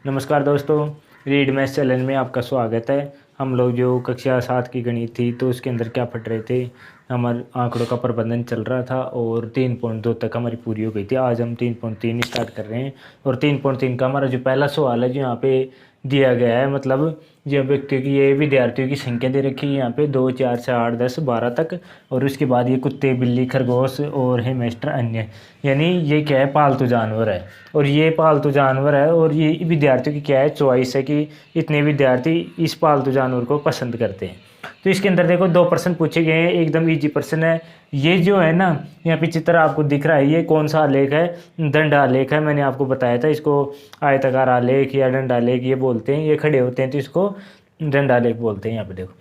नमस्कार दोस्तों, read math channel में आपका स्वागत है। हम लोग जो कक्षा 7 की गणित थी तो उसके अंदर क्या पढ़ रहे थे, हमारे आंकड़ों का प्रबंधन चल रहा था और 3.2 तक हमारी पूरी हो गई थी। आज हम 3.3 स्टार्ट कर रहे हैं और 3.3 का हमारा जो पहला सवाल है जो यहाँ पे दिया गया है, मतलब जो व्यक्तियों की ये विद्यार्थियों की संख्या दे रखी है यहाँ पे 2 4 6 8 10 12 तक, और उसके बाद ये कुत्ते बिल्ली खरगोश और हेमस्टर अन्य, यानी ये क्या है, पालतू जानवर है। और ये पालतू जानवर है और ये विद्यार्थियों की क्या है, चॉइस है कि इतने विद्यार्थी इस पालतू जानवर को पसंद करते हैं। तो इसके अंदर देखो 2 प्रश्न पूछे गए हैं, एकदम इजी प्रश्न है। ये जो है ना, यहाँ पे चित्र आपको दिख रहा है, ये कौन सा आलेख है, दंड आलेख है। मैंने आपको बताया था इसको आयताकार आलेख या दंड आलेख ये बोलते हैं। ये खड़े होते हैं तो इसको दंड आलेख बोलते हैं। यहाँ पे देखो,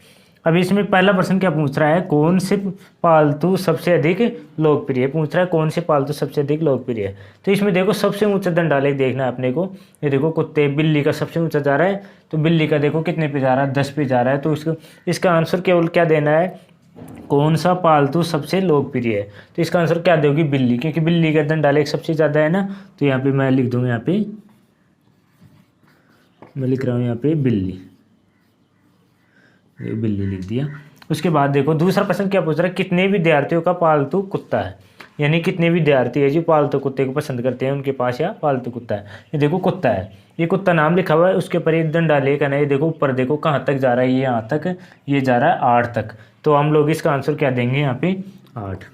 अब इसमें पहला प्रश्न क्या पूछ रहा है, कौन से पालतू सबसे अधिक लोकप्रिय पूछ रहा है, कौन से पालतू सबसे अधिक लोकप्रिय है। तो इसमें देखो सबसे ऊंचा दंडालेख देखना है अपने को। ये देखो कुत्ते बिल्ली का सबसे ऊंचा जा रहा है, तो बिल्ली का देखो कितने पे जा रहा है, 10 पे जा रहा है। तो इसका आंसर केवल क्या देना है, कौन सा पालतू सबसे लोकप्रिय है। तो इसका आंसर क्या दोगी, बिल्ली, क्योंकि बिल्ली का दंडालेख सबसे ज़्यादा है ना। तो यहाँ पे मैं लिख दूंगा, यहाँ पे मैं लिख रहा हूँ यहाँ पे बिल्ली, बिल्ली लिख दिया। उसके बाद देखो दूसरा प्रश्न क्या पूछ रहा है, कितने विद्यार्थियों का पालतू कुत्ता है, यानी कितने विद्यार्थी है जो पालतू कुत्ते को पसंद करते हैं, उनके पास या पालतू कुत्ता है। ये देखो कुत्ता है, ये कुत्ता नाम लिखा हुआ है, उसके ऊपर एक दंडालेख है ना। ये देखो ऊपर देखो कहाँ तक जा रहा है, ये यहाँ तक, ये जा रहा है 8 तक। तो हम लोग इसका आंसर क्या देंगे, यहाँ पे 8।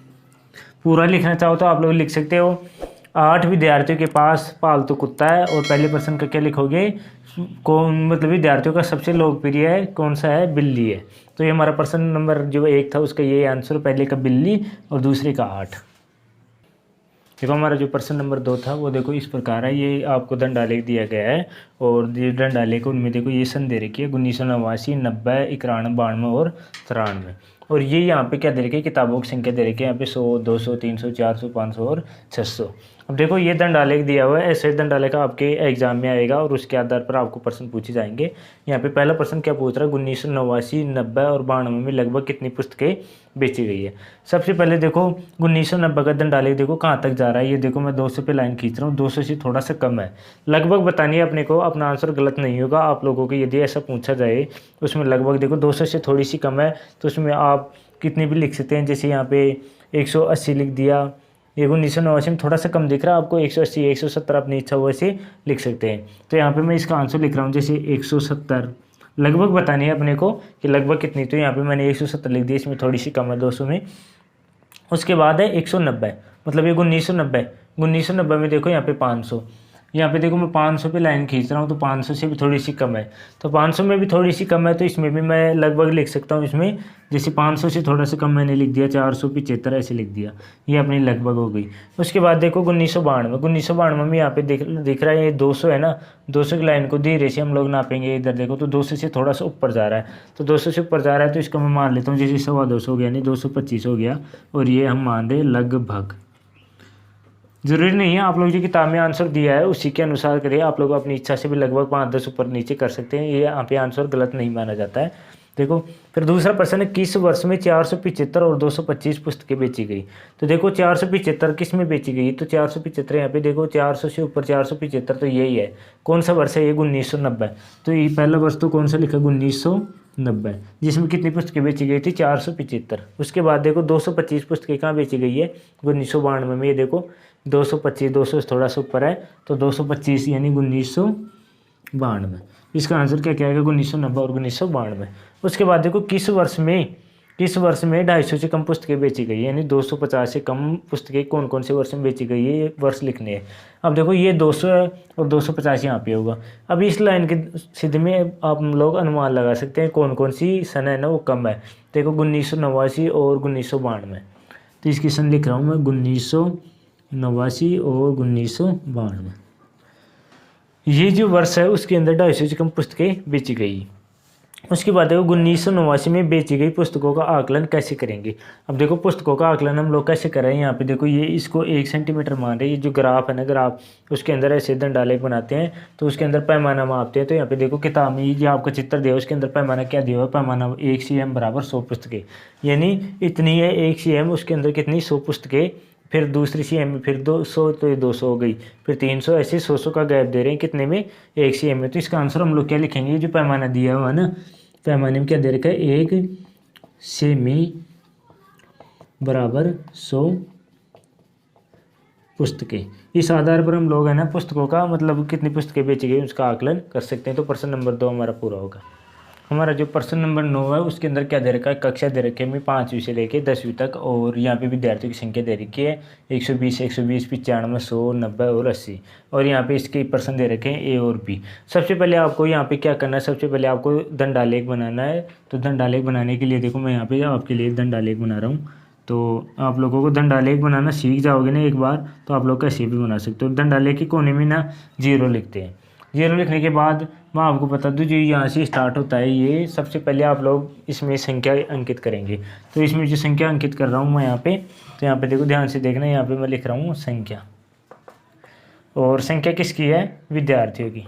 पूरा लिखना चाहो तो आप लोग लिख सकते हो, 8 विद्यार्थियों के पास पालतू कुत्ता है। और पहले प्रश्न का क्या लिखोगे, कौन मतलब विद्यार्थियों का सबसे लोकप्रिय है कौन सा है, बिल्ली है। तो ये हमारा प्रश्न नंबर जो 1 था उसका ये आंसर, पहले का बिल्ली और दूसरे का 8। देखो हमारा जो प्रश्न नंबर 2 था वो देखो इस प्रकार है। ये आपको दंडालेख दिया गया है और ये दंडालेख उनमें देखो ये सन दे रखी है 1989, 90, 91, 92 और 93। और ये यहाँ पे क्या दे रखी है, किताबों की संख्या दे रखी है यहाँ पे 100, 200, 300, 400, 500 और 600। अब देखो ये दंडालेख दिया हुआ है, ऐसे दंडालेख आपके एग्जाम में आएगा और उसके आधार पर आपको प्रश्न पूछे जाएंगे। यहाँ पे पहला प्रश्न क्या पूछ रहा है, 1989, 90 और 92 में लगभग कितनी पुस्तकें बेची गई है। सबसे पहले देखो 1990 का दंडालेख देखो कहाँ तक जा रहा है। ये देखो मैं 200 पे लाइन खींच रहा हूँ, 200 से थोड़ा सा कम है। लगभग बतानी है अपने को, अपना आंसर गलत नहीं होगा आप लोगों को। यदि ऐसा पूछा जाए उसमें लगभग देखो 200 से थोड़ी सी कम है, तो उसमें आप कितनी भी लिख सकते हैं। जैसे यहाँ पे 180 लिख दिया। ये 1989 में थोड़ा सा कम दिख रहा है आपको, 180, 170 अपनी इच्छा हुआ से लिख सकते हैं। तो यहाँ पे मैं इसका आंसर लिख रहा हूँ, जैसे 170 लगभग बतानी है अपने को कि लगभग कितनी। तो यहाँ पे मैंने 170 लिख दिया, इसमें थोड़ी सी कम है 200 में। उसके बाद है 190, मतलब ये 1990, 1990 में देखो यहाँ पे 500, यहाँ पे देखो मैं 500 पे लाइन खींच रहा हूँ, तो 500 से भी थोड़ी सी कम है। तो 500 में भी थोड़ी सी कम है, तो इसमें भी मैं लगभग लिख सकता हूँ। इसमें जैसे 500 से थोड़ा सा कम मैंने लिख दिया, 475 ऐसे लिख दिया, ये अपनी लगभग हो गई। उसके बाद देखो 1992, 1992 में यहाँ पे दिख रहा है ये 200 है ना, 200 की लाइन को धीरे से हम लोग नापेंगे। इधर देखो तो 200 से थोड़ा सा ऊपर जा रहा है, तो 200 से ऊपर जा रहा है तो इसका मैं मान लेता हूँ जैसे 225 हो गया, यानी 225 हो गया। और ये हम मान रहे लगभग, जरूरी नहीं है आप लोग जो किताब में आंसर दिया है उसी के अनुसार करिए। आप लोग अपनी इच्छा से भी लगभग 5-10 ऊपर नीचे कर सकते हैं, ये यहाँ पे आंसर गलत नहीं माना जाता है। देखो फिर दूसरा प्रश्न है, किस वर्ष में 475 और 225 पुस्तकें बेची गई। तो देखो 475 किस में बेची गई, तो 475 यहाँ पे देखो 400 से ऊपर 475, तो यही है। कौन सा वर्ष है ये, 1990। तो ये पहला वर्ष तो कौन सा लिखा, 1990, जिसमें कितनी पुस्तकें बेची गई थी, 475। उसके बाद देखो 225 पुस्तकें कहाँ बेची गई है, 1992 में। ये देखो 225, 200 से थोड़ा सा ऊपर है, तो 225 यानी 1992। इसका आंसर क्या आएगा, 1990 और 1992। उसके बाद देखो किस वर्ष में 250 से कम पुस्तकें बेची गई, यानी 250 से कम पुस्तकें कौन कौन से वर्ष में बेची गई है, ये वर्ष लिखने हैं। अब देखो ये 200 है और 250 यहाँ पे होगा। अब इस लाइन के सीधे में आप लोग अनुमान लगा सकते हैं कौन कौन सी सन है ना वो कम है। देखो 1989 और 1992, तो इसकी सन लिख रहा हूँ मैं, 1989 और 1992। ये जो वर्ष है उसके अंदर 250 से कम पुस्तकें बेची गई। उसके बाद देखो 1989 में बेची गई पुस्तकों का आकलन कैसे करेंगे। अब देखो पुस्तकों का आकलन हम लोग कैसे कर रहे हैं, यहाँ पे देखो ये इसको 1 सेंटीमीटर मान रहे हैं। ये जो ग्राफ है ना, ग्राफ उसके अंदर ऐसे दंडालेख बनाते हैं, तो उसके अंदर पैमाना मापते हैं। तो यहाँ पे देखो किताब में जो आपका चित्र दिया उसके अंदर पैमाना क्या दिया हुआ है, पैमाना 1 cm बराबर 100 पुस्तकें, यानी इतनी है 1 cm, उसके अंदर कितनी 100 पुस्तकें फिर दूसरी CM में फिर 200, तो ये 200 हो गई, फिर 300, ऐसे 100 का गैप दे रहे हैं कितने में, 1 CM में। तो इसका आंसर हम लोग क्या लिखेंगे, जो पैमाना दिया हुआ है ना, पैमाने में क्या दे रखा है, 1 सेमी बराबर 100 पुस्तकें। इस आधार पर हम लोग है ना पुस्तकों का मतलब कितनी पुस्तकें बेची गई उसका आकलन कर सकते हैं। तो प्रश्न नंबर 2 हमारा पूरा होगा। हमारा जो प्रश्न नंबर 9 है उसके अंदर क्या दे रखा है, कक्षा दे रखी है 5वीं से लेकर 10वीं तक, और यहाँ पे विद्यार्थियों की संख्या दे रखी है 120, 120, 95, 100, 90 और 80, और यहाँ पे इसके प्रश्न दे रखे हैं A और B। सबसे पहले आपको यहाँ पे क्या करना है, सबसे पहले आपको दंडालेख बनाना है। तो दंडालेख बनाने के लिए देखो मैं यहाँ पे आपके लिए दंडालेख बना रहा हूँ। तो आप लोगों को दंडालेख बनाना सीख जाओगे ना एक बार, तो आप लोग कैसे भी बना सकते हो। दंडालेख के कोने में ना 0 लिखते हैं। 0 लिखने के बाद मैं आपको बता दूं, जो यहाँ से स्टार्ट होता है ये सबसे पहले आप लोग इसमें संख्या अंकित करेंगे। तो इसमें जो संख्या अंकित कर रहा हूँ मैं यहाँ पे, तो यहाँ पे देखो ध्यान से देखना, यहाँ पे मैं लिख रहा हूँ संख्या, और संख्या किसकी है, विद्यार्थियों की,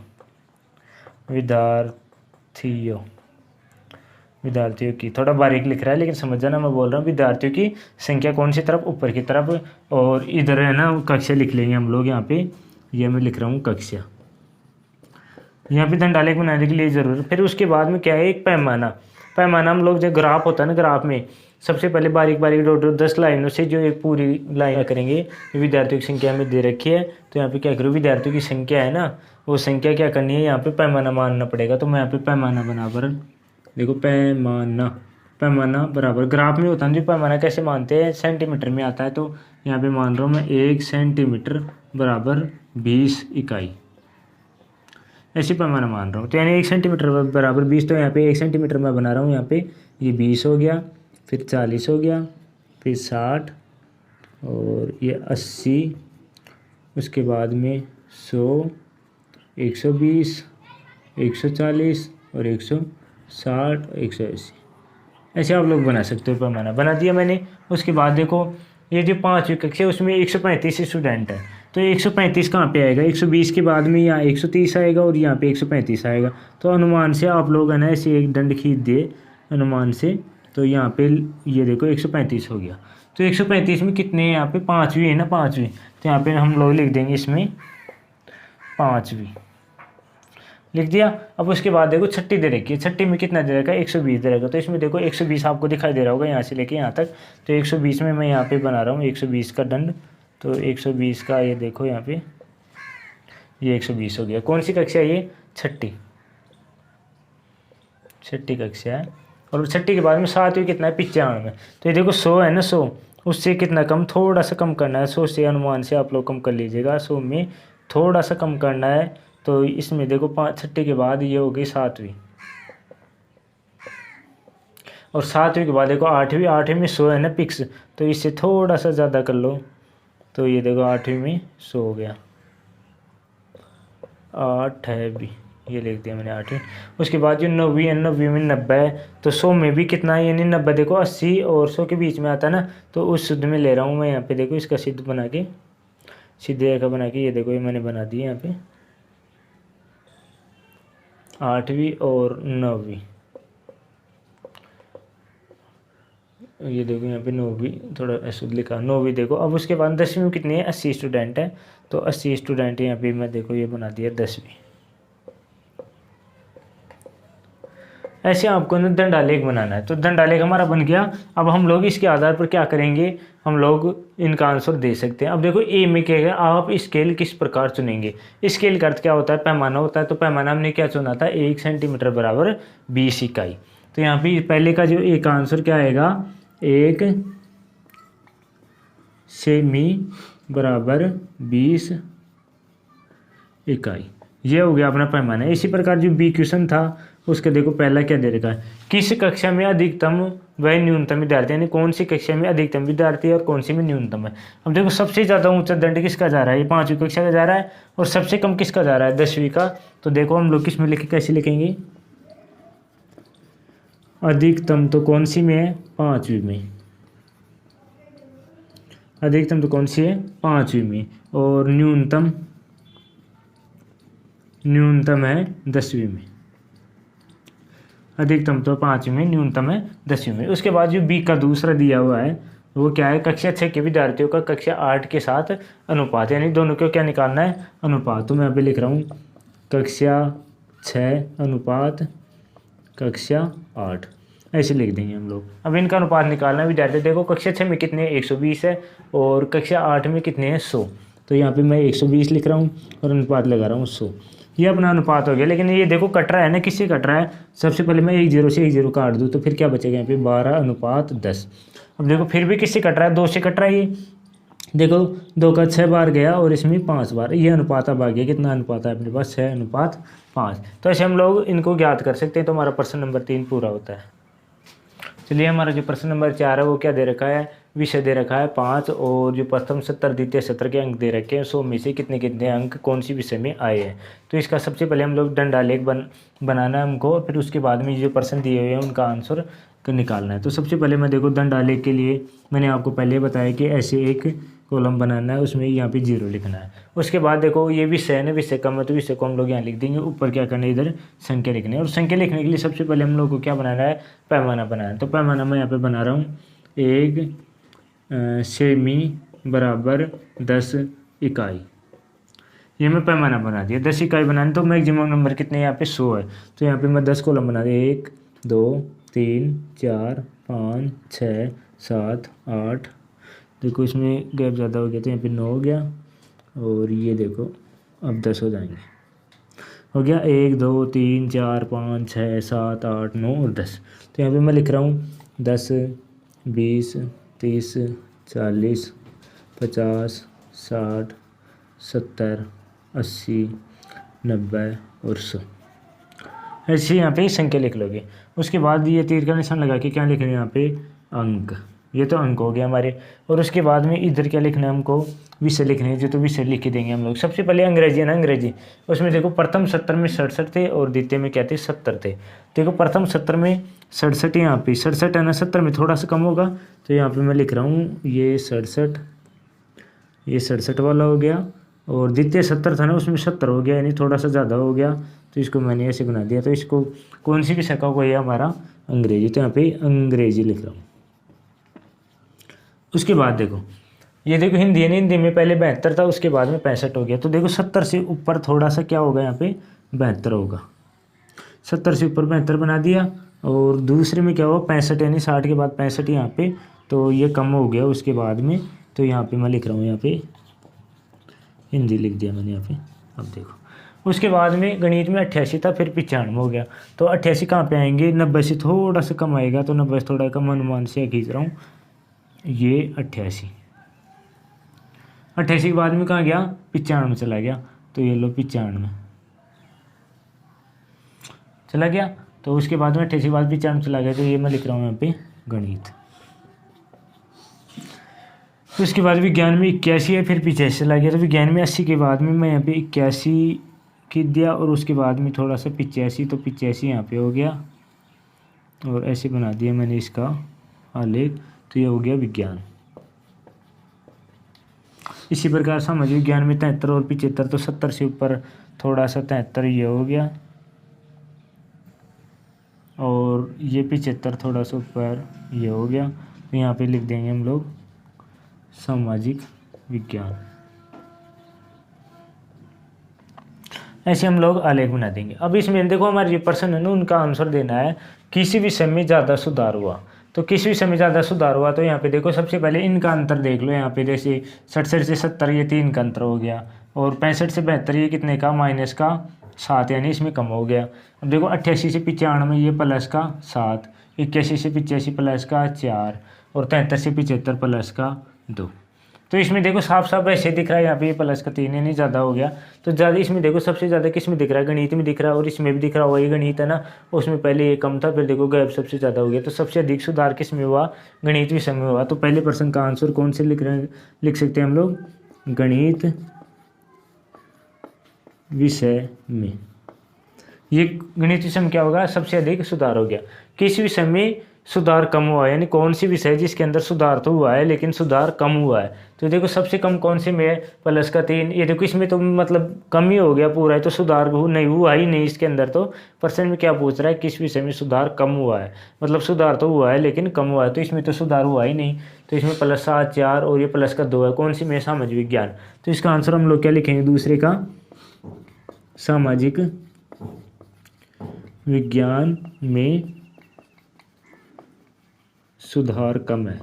विद्यार्थियों की। थोड़ा बारीक लिख रहा है लेकिन समझ जाना मैं बोल रहा हूँ विद्यार्थियों की संख्या कौन सी तरफ, ऊपर की तरफ, और इधर है ना कक्षा लिख लेंगे हम लोग यहाँ पे, ये मैं लिख रहा हूँ कक्षा। यहाँ पे दंडालेख बनाने के लिए ज़रूर। फिर उसके बाद में क्या है, एक पैमाना हम लोग जो ग्राफ होता है ना, ग्राफ में सबसे पहले बारीक बारीक डॉट 10 लाइनों से जो एक पूरी लाइन करेंगे। विद्यार्थियों की संख्या में दे रखी है, तो यहाँ पे क्या करो, विद्यार्थियों की संख्या है ना, वो संख्या क्या करनी है, यहाँ पे पैमाना मानना पड़ेगा। तो मैं यहाँ पे पैमाना बराबर देखो, पैमाना बराबर ग्राफ में होता है जो पैमाना कैसे मानते हैं, सेंटीमीटर में आता है। तो यहाँ पे मान रहा हूँ मैं 1 सेंटीमीटर बराबर 20 इकाई, ऐसे पैमाना मान रहा हूँ। तो यानी 1 सेंटीमीटर बराबर 20, तो यहाँ पे 1 सेंटीमीटर मैं बना रहा हूँ, यहाँ पे ये 20 हो गया, फिर 40 हो गया, फिर 60, और ये 80, उसके बाद में 100, 120, 140 और 160, 180, ऐसे आप लोग बना सकते हो। पैमाना बना दिया मैंने। उसके बाद देखो ये जो 5वीं कक्षा है उसमें 135 स्टूडेंट है, तो 135 कहाँ पे आएगा, 120 के बाद में यहाँ 130 आएगा और यहाँ पे 135 आएगा। तो अनुमान से आप लोग है ना ऐसे एक दंड खींच दिए अनुमान से, तो यहाँ पे ये देखो 135 हो गया। तो 135 में कितने यहाँ पे 5वीं है ना, 5वीं, तो यहाँ पे हम लोग लिख देंगे इसमें 5वीं लिख दिया। अब उसके बाद देखो 6ठी दे रखी है, 6ठी में कितना दे रखा है, 120 दे रखा है। तो इसमें देखो 120 आपको दिखाई दे रहा होगा यहाँ से लेके यहाँ तक, तो 120 में मैं यहाँ पे बना रहा हूँ 120 का दंड। तो 120 का ये देखो यहाँ पे ये 120 हो गया। कौन सी कक्षा है ये, 6ठी कक्षा है। और 6ठी के बाद में 7वीं कितना है, 95। तो ये देखो 100 है ना, 100 उससे कितना कम, थोड़ा सा कम करना है, 100 से अनुमान से आप लोग कम कर लीजिएगा, 100 में थोड़ा सा कम करना है। तो इसमें देखो 6ठी के बाद ये हो गई 7वीं, और 7वीं के बाद देखो 8वीं में 100 है ना फिक्स, तो इससे थोड़ा सा ज़्यादा कर लो। तो ये देखो 8वीं में 100 हो गया, 8 है भी, ये लिख दिया मैंने 8वीं। उसके बाद जो 9वीं है, 9वीं में 90 है, तो 100 में भी कितना है, यानी 90 देखो 80 और 100 के बीच में आता है ना, तो उस शुद्ध में ले रहा हूँ मैं यहाँ पे। देखो इसका सिद्ध बना के, सीधे रेखा बना के, ये देखो ये मैंने बना दी यहाँ पे 8वीं और 9वीं। ये देखो यहाँ पे 9वीं थोड़ा अशुद्ध लिखा, 9वीं देखो। अब उसके बाद 10वीं में कितनी है, 80 स्टूडेंट है, तो 80 स्टूडेंट यहाँ पे मैं देखो ये बना दिया 10वीं। ऐसे आपको ना दंडालेख बनाना है। तो दंडालेख हमारा बन गया। अब हम लोग इसके आधार पर क्या करेंगे, हम लोग इनका आंसर दे सकते हैं। अब देखो ए में क्या है, आप स्केल किस प्रकार चुनेंगे। स्केल का अर्थ क्या होता है, पैमाना होता है। तो पैमाना हमने क्या चुना था, 1 सेंटीमीटर बराबर 20 इकाई। तो यहाँ पे पहले का जो एक आंसर क्या आएगा, 1 सेमी बराबर 20 इकाई, ये हो गया अपना पैमाना। इसी प्रकार जो बी क्वेश्चन था उसके देखो पहला क्या दे रखा है, किस कक्षा में अधिकतम व न्यूनतम विद्यार्थी, यानी कौन सी कक्षा में अधिकतम विद्यार्थी है और कौन सी में न्यूनतम है। अब देखो सबसे ज़्यादा ऊंचा दंड किसका जा रहा है, ये 5वीं कक्षा का जा रहा है, और सबसे कम किसका जा रहा है, 10वीं का। तो देखो हम लोग किस में लिखे, कैसे लिखेंगे, अधिकतम तो कौन सी में है, 5वीं में। अधिकतम तो कौन सी है, 5वीं में, और न्यूनतम है 10वीं में। अधिकतम तो 5वीं में, न्यूनतम है 10वीं में। उसके बाद जो बी का दूसरा दिया हुआ है वो क्या है, कक्षा 6 के विद्यार्थियों का कक्षा 8 के साथ अनुपात, यानी दोनों को क्या निकालना है, अनुपात। तो मैं यहाँ पे लिख रहा हूँ कक्षा 6 अनुपात कक्षा 8, ऐसे लिख देंगे हम लोग। अब इनका अनुपात निकालना है विद्यार्थी। देखो कक्षा 6 में कितने 120 है और कक्षा 8 में कितने हैं 100। तो यहाँ पे मैं 120 लिख रहा हूँ और अनुपात लगा रहा हूँ 100। ये अपना अनुपात हो गया। लेकिन ये देखो कट रहा है ना, किससे कट रहा है, सबसे पहले मैं 1 0 से 1 0 काट दूँ तो फिर क्या बचेगा यहाँ पे 12:10। अब देखो फिर भी किससे कट रहा है, 2 से कट रहा है। ये देखो 2 का 6 बार गया और इसमें 5 बार, ये अनुपात अब आ गया। कितना अनुपात है अपने पास, 6:5। तो ऐसे हम लोग इनको ज्ञात कर सकते हैं। तो हमारा प्रश्न नंबर 3 पूरा होता है। चलिए हमारा जो प्रश्न नंबर 4 है वो क्या दे रखा है, विषय दे रखा है 5 और जो प्रथम 70 द्वितीय 70 के अंक दे रखे हैं 100 में से कितने कितने अंक कौन सी विषय में आए हैं। तो इसका सबसे पहले हम लोग दंडालेख बनाना है हमको, और फिर उसके बाद में जो प्रश्न दिए हुए हैं उनका आंसर निकालना है। तो सबसे पहले मैं देखो दंडालेख के लिए मैंने आपको पहले बताया कि ऐसे एक कॉलम बनाना है, उसमें यहाँ पे 0 लिखना है। उसके बाद देखो ये विषय है ना, विषय कम है तो विषय को हम लोग यहाँ लिख देंगे, ऊपर क्या करना है इधर संख्या लिखनी है। और संख्या लिखने के लिए सबसे पहले हम लोग को क्या बनाना है, पैमाना बनाना है। तो पैमाना मैं यहाँ पे बना रहा हूँ 1 सेमी बराबर 10 इकाई। ये मैं पैमाना बना दिया। 10 इकाई बनाने तो मैक्सिमम नंबर कितने यहाँ पे 100 है। तो यहाँ पे मैं 10 कॉलम बना दिया, 1 2 3 4 5 6 7 8। देखो इसमें गैप ज़्यादा हो गया तो यहाँ पे 9 हो गया, और ये देखो अब 10 हो जाएंगे। हो गया 1 2 3 4 5 6 7 8 9 और 10। तो यहाँ पे मैं लिख रहा हूँ 10 20 30 40 50 60 70 80 90 और 100। ऐसे यहाँ पे संख्या लिख लोगे। उसके बाद ये तीर का निशान लगा के क्या लिखना है यहाँ पे, अंक। ये तो अंक हो गया हमारे। और उसके बाद में इधर क्या लिखना है हमको, विषय लिखने हैं। जो तो विषय लिख के देंगे हम लोग। सबसे पहले अंग्रेजी है ना, अंग्रेजी उसमें देखो प्रथम 70 में 67 थे और द्वितीय में क्या थे 70 थे। देखो प्रथम 70 में 67, यहाँ पे 67 है ना, 70 में थोड़ा सा कम होगा तो यहाँ पे मैं लिख रहा हूँ ये 67, ये 67 वाला हो गया। और द्वितीय 70 था ना, उसमें 70 हो गया, यानी थोड़ा सा ज़्यादा हो गया। तो इसको मैंने ऐसे बना दिया। तो इसको कौन सी विषय का होगा, ये हमारा अंग्रेजी। तो यहाँ पे अंग्रेजी लिख रहा हूँ। उसके बाद देखो ये देखो हिंदी है ना, हिंदी में पहले 72 था, उसके बाद में 65 हो गया। तो देखो 70 से ऊपर थोड़ा सा क्या होगा, यहाँ पे 72 होगा। 70 से ऊपर 72 बना दिया। और दूसरे में क्या हुआ 65, यानी 60 के बाद 65 यहाँ पे, तो ये कम हो गया उसके बाद में। तो यहाँ पे मैं लिख रहा हूँ, यहाँ पे हिंदी लिख दिया मैंने यहाँ पे। अब देखो उसके बाद में गणित में 88 था, फिर 95 हो गया। तो 88 कहाँ पे आएंगे, 90 से थोड़ा सा कम आएगा। तो 90 से थोड़ा कम अनुमान से खींच रहा हूँ, ये 88 के बाद में कहाँ गया 95 चला गया। तो ये लो 95 चला गया। तो उसके बाद में 88 के बाद 95 चला गया। तो ये मैं लिख रहा हूँ यहाँ पे गणित। तो उसके बाद विज्ञान में 81 है, फिर 85 चला गया। तो विज्ञान में 80 के बाद में मैं यहाँ पे 81 खींच दिया, और उसके बाद में थोड़ा सा 85। तो 85 यहाँ पे हो गया, और ऐसे बना दिया मैंने इसका आलेख। तो ये हो गया विज्ञान। इसी प्रकार समझ विज्ञान में 73 और 75, तो 70 से ऊपर थोड़ा सा 73 ये हो गया, और ये 75 थोड़ा सा ऊपर ये हो गया। तो यहाँ पे लिख देंगे हम लोग सामाजिक विज्ञान। ऐसे हम लोग आलेख बना देंगे। अब इसमें देखो हमारे जो प्रश्न है ना, उनका आंसर देना है किसी विषय में ज़्यादा सुधार हुआ। तो किस विषय में ज़्यादा सुधार हुआ, तो यहाँ पे देखो सबसे पहले इनका अंतर देख लो। यहाँ पे जैसे 67 से 70 ये 3 का अंतर हो गया, और 65 से 72 ये कितने का -7, यानी इसमें कम हो गया। अब देखो 88 से 95 ये +7, 81 से 85 +4, और 73 से 75 +2। तो इसमें देखो साफ साफ ऐसे दिख रहा है, यहाँ पे ये +3 यानी ज़्यादा हो गया। तो ज़्यादा इसमें देखो सबसे ज़्यादा किस में दिख रहा है, गणित में दिख रहा है, और इसमें भी दिख रहा होगा। ये गणित है ना, उसमें पहले ये कम था, फिर देखो गैप सबसे ज़्यादा हो गया। तो सबसे अधिक सुधार किस में हुआ, गणित विषय में हुआ। तो पहले प्रश्न का आंसर कौन से लिख सकते हैं हम लोग, गणित विषय में। ये गणित विषय में क्या होगा, सबसे अधिक सुधार हो गया। किस विषय में सुधार कम हुआ है, यानी कौन सी विषय जिसके अंदर सुधार तो हुआ है लेकिन सुधार कम हुआ है। तो देखो सबसे कम कौन से में है, प्लस का 3। ये देखो इसमें तो मतलब कम ही हो गया पूरा है, तो सुधार नहीं हुआ ही नहीं इसके अंदर। तो प्रश्न में क्या पूछ रहा है, किस विषय में सुधार कम हुआ है, मतलब सुधार तो हुआ है लेकिन कम हुआ है, तो इसमें तो सुधार हुआ ही नहीं। तो इसमें +7 4 और ये प्लस का 2 है, कौन सी में, सामाजिक विज्ञान। तो इसका आंसर हम लोग क्या लिखेंगे, दूसरे का सामाजिक विज्ञान में सुधार कम है,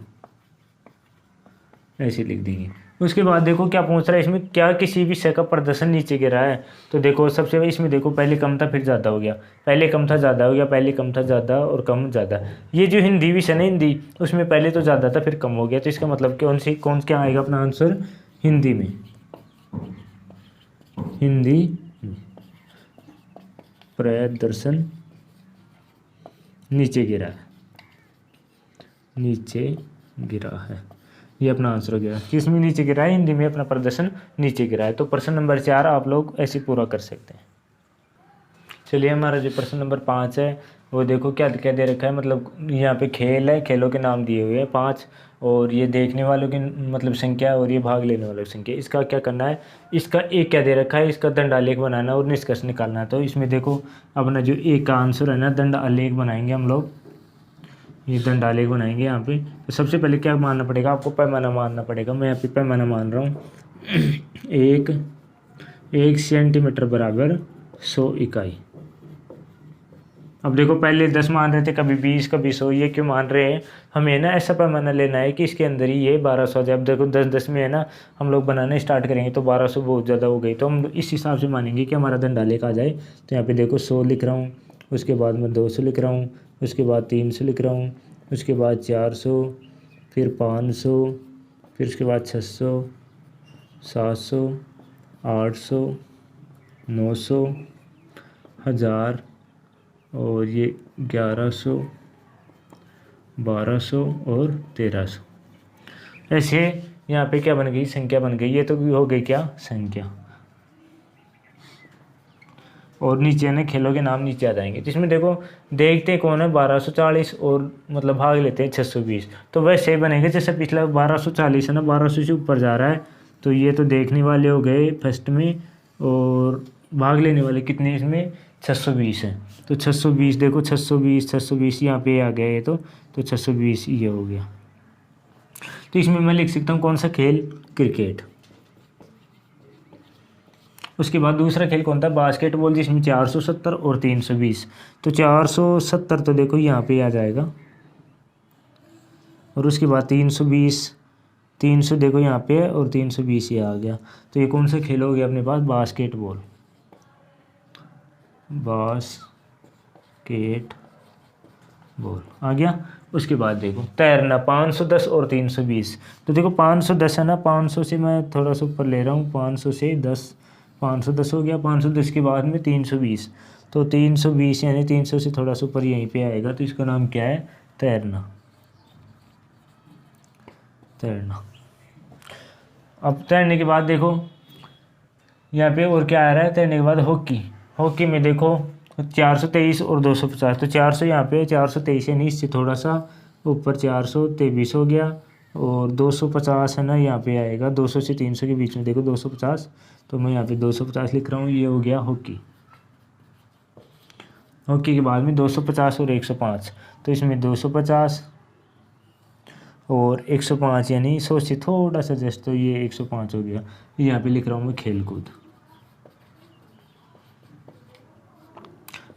ऐसे लिख देंगे। उसके बाद देखो क्या पूछ रहा है इसमें, क्या किसी विषय का प्रदर्शन नीचे गिरा है। तो देखो सबसे इसमें देखो पहले कम था फिर ज़्यादा हो गया, पहले कम था ज़्यादा हो गया, पहले कम था ज़्यादा और कम ज़्यादा। ये जो हिंदी विषय ना, हिंदी, उसमें पहले तो ज़्यादा था फिर कम हो गया। तो इसका मतलब कौन क्या आएगा अपना आंसर, हिंदी में, हिंदी प्रदर्शन नीचे गिरा है, नीचे गिरा है, ये अपना आंसर हो गया। किस में नीचे गिरा है, हिंदी में अपना प्रदर्शन नीचे गिरा है। तो प्रश्न नंबर 4 आप लोग ऐसे पूरा कर सकते हैं। चलिए हमारा जो प्रश्न नंबर 5 है वो देखो क्या क्या दे रखा है, मतलब यहाँ पे खेल है, खेलों के नाम दिए हुए हैं 5, और ये देखने वालों की मतलब संख्या और ये भाग लेने वालों की संख्या। इसका क्या करना है, इसका एक क्या दे रखा है, इसका दंड आलेख बनाना और निष्कर्ष निकालना है। तो इसमें देखो अपना जो एक का आंसर है ना, दंड आलेख बनाएंगे हम लोग, ये दंड आलेख बनाएंगे यहाँ पे। तो सबसे पहले क्या मानना पड़ेगा, आपको पैमाना मानना पड़ेगा। मैं यहाँ पे पैमाना मान रहा हूँ 1 सेंटीमीटर बराबर 100 इकाई। अब देखो पहले 10 मान रहे थे, कभी 20 कभी 100, ये क्यों मान रहे हैं, हमें ना ऐसा पैमाना लेना है कि इसके अंदर ही ये 1200 जाए। अब देखो 10 में है ना, हम लोग बनाना स्टार्ट करेंगे तो 1200 बहुत ज़्यादा हो गई, तो हम इस हिसाब से मानेंगे कि हमारा दंड आलेख आ जाए। तो यहाँ पे देखो 100 लिख रहा हूँ, उसके बाद मैं 200 लिख रहा हूँ, उसके बाद 300 लिख रहा हूँ, उसके बाद 400, फिर 500, फिर उसके बाद 600, 700, 800, 900, 1000 और ये 1100, 1200 और 1300। ऐसे यहाँ पे क्या बन गई, संख्या बन गई। ये तो हो गई क्या, संख्या। और नीचे ना खेलों के नाम नीचे आ जाएंगे। तो इसमें देखो देखते कौन है, 1240 और मतलब भाग लेते हैं 620। तो वैसे ही बनेंगे जैसे पिछला 1240 है ना, 1200 से ऊपर जा रहा है। तो ये तो देखने वाले हो गए फर्स्ट में, और भाग लेने वाले कितने इसमें, 620 है। तो 620 देखो 620 यहाँ पे आ गया ये तो 620 ये हो गया। तो इसमें मैं लिख सकता हूँ कौन सा खेल, क्रिकेट। उसके बाद दूसरा खेल कौन था, बास्केटबॉल, जिसमें 470 और 320। तो 470 तो देखो यहाँ पे आ जाएगा, और उसके बाद 320, 300 देखो यहाँ पे है, और 320 ये आ गया। तो ये कौन सा खेल हो गया अपने पास, बास्केटबॉल, बास्केटबॉल आ गया। उसके बाद देखो तैरना, 510 और 320। तो देखो 510 है ना, 500 से मैं थोड़ा सा ऊपर ले रहा हूँ, 500 से 10, 510 हो गया। 510 के बाद में 320, तो 320 यानी 300 से थोड़ा सा ऊपर यहीं पे आएगा। तो इसका नाम क्या है, तैरना, तैरना। अब तैरने के बाद देखो यहाँ पे और क्या आ रहा है, तैरने के बाद हॉकी। हॉकी में देखो 423 और 250। तो 400 यहाँ पे 423 यानी इससे थोड़ा सा ऊपर 423 हो गया, और 250 है ना यहाँ पे आएगा, 200 से 300 के बीच में देखो 250। तो मैं यहाँ पे 250 लिख रहा हूँ, ये हो गया हॉकी। हॉकी के बाद में 250 और 105। तो इसमें 250 और 105 यानी 100 से थोड़ा सा जस्ट, तो ये 105 हो गया। यहाँ पे लिख रहा हूँ मैं खेल कूद।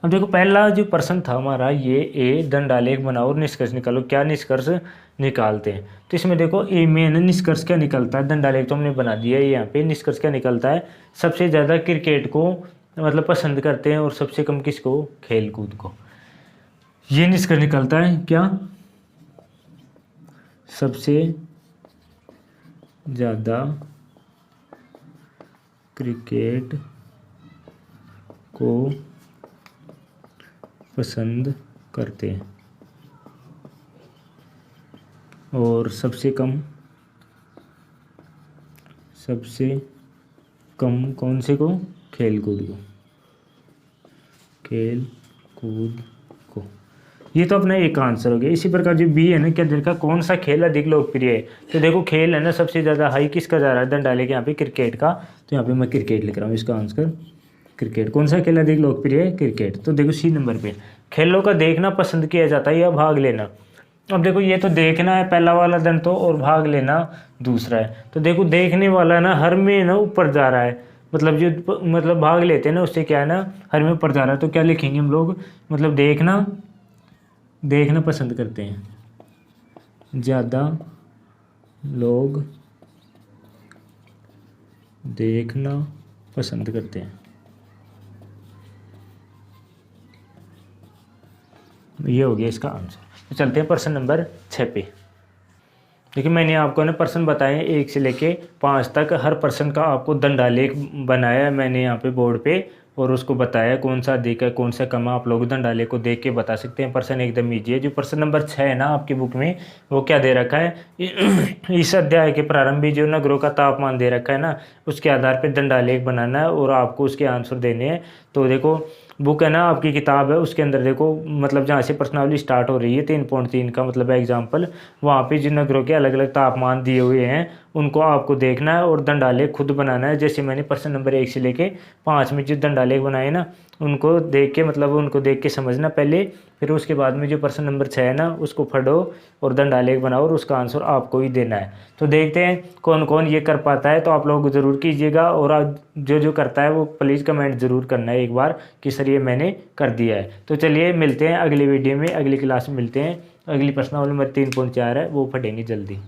अब देखो पहला जो प्रश्न था हमारा ये, ए दंड आलेख बनाओ और निष्कर्ष निकालो। क्या निष्कर्ष निकालते हैं, तो इसमें देखो ए में ना निष्कर्ष क्या निकलता है, दंड आलेख तो हमने बना दिया है, यहाँ पे निष्कर्ष क्या निकलता है, सबसे ज़्यादा क्रिकेट को मतलब पसंद करते हैं और सबसे कम किसको, खेल कूद को। ये निष्कर्ष निकलता है क्या, सबसे ज़्यादा क्रिकेट को पसंद करते हैं और सबसे कम कौन से को, खेल कूद को, खेल कूद को। ये तो अपना एक आंसर हो गया। इसी प्रकार जो बी है ना, क्या देखा कौन सा खेल अधिक लोकप्रिय है, तो देखो खेल है ना सबसे ज़्यादा हाई किसका जा रहा है, दंडाले के यहाँ पे क्रिकेट का, तो यहाँ पे मैं क्रिकेट लिख रहा हूँ इसका आंसर क्रिकेट। कौन सा खेल अधिक लोकप्रिय है, क्रिकेट। तो देखो सी नंबर पे खेलों का देखना पसंद किया जाता है या भाग लेना। अब देखो ये तो देखना है पहला वाला दंड तो, और भाग लेना दूसरा है। तो देखो देखने वाला ना हर में ना ऊपर जा रहा है, मतलब जो मतलब भाग लेते हैं ना उससे क्या है ना हर में ऊपर जा रहा है। तो क्या लिखेंगे हम लोग, मतलब देखना पसंद करते हैं, ज़्यादा लोग देखना पसंद करते हैं। ये हो गया इसका आंसर। तो चलते हैं प्रश्न नंबर 6 पे। देखिए मैंने आपको ना प्रश्न बताए 1 से लेके 5 तक, हर प्रश्न का आपको दंडालेख बनाया है मैंने यहाँ पे बोर्ड पे, और उसको बताया कौन सा अधिक है कौन सा कम है। आप लोग दंडालेख को देख के बता सकते हैं। प्रश्न एकदम ईजी है। जो प्रश्न नंबर 6 है ना आपकी बुक में, वो क्या दे रखा है इस अध्याय के प्रारंभ में जो नगरों का तापमान दे रखा है ना, उसके आधार पर दंडालेख बनाना है और आपको उसके आंसर देने हैं। तो देखो बुक है ना आपकी किताब है, उसके अंदर देखो मतलब जहाँ से प्रश्नावली स्टार्ट हो रही है 3.3 का मतलब एग्जाम्पल, वहाँ पे जिन नगरों के अलग अलग तापमान दिए हुए हैं उनको आपको देखना है और दंडालेख खुद बनाना है। जैसे मैंने प्रश्न नंबर 1 से लेके 5 में जो दंडालेख बनाए ना, उनको देख के मतलब उनको देख के समझना पहले, फिर उसके बाद में जो प्रश्न नंबर 6 है ना उसको पढ़ो और दंडालेख बनाओ और उसका आंसर आपको ही देना है। तो देखते हैं कौन कौन ये कर पाता है। तो आप लोग ज़रूर कीजिएगा, और जो जो करता है वो प्लीज़ कमेंट ज़रूर करना है एक बार कि सर ये मैंने कर दिया है। तो चलिए मिलते हैं अगली वीडियो में, अगली क्लास में मिलते हैं। अगली प्रश्नावली नंबर 3.4 है वो पढ़ेंगे जल्दी।